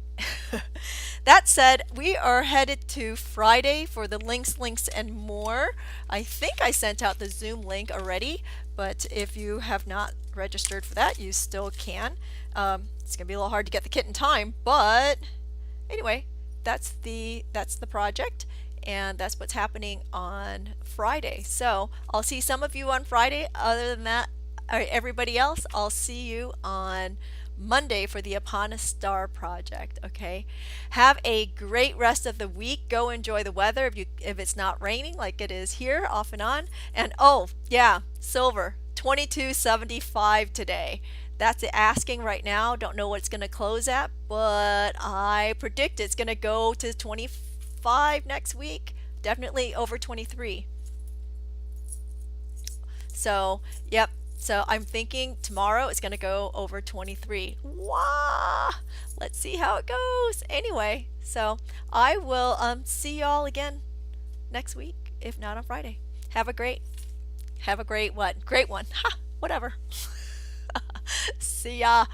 That said, we are headed to Friday for the links, and more. I think I sent out the Zoom link already, but if you have not registered for that, you still can. It's gonna be a little hard to get the kit in time, but anyway, that's the project, and that's what's happening on Friday. So I'll see some of you on Friday. Other than that, everybody else, I'll see you on Monday for the Upon a Star project. Okay, have a great rest of the week. Go enjoy the weather if it's not raining like it is here off and on. And oh yeah, silver 22.75 today. That's the asking right now. Don't know what it's going to close at, but I predict it's going to go to 25 next week. Definitely over 23. So yep. So I'm thinking tomorrow it's going to go over 23. Wow! Let's see how it goes. Anyway, so I will see y'all again next week, if not on Friday. Have a great what? Great one. Ha! Whatever. See ya.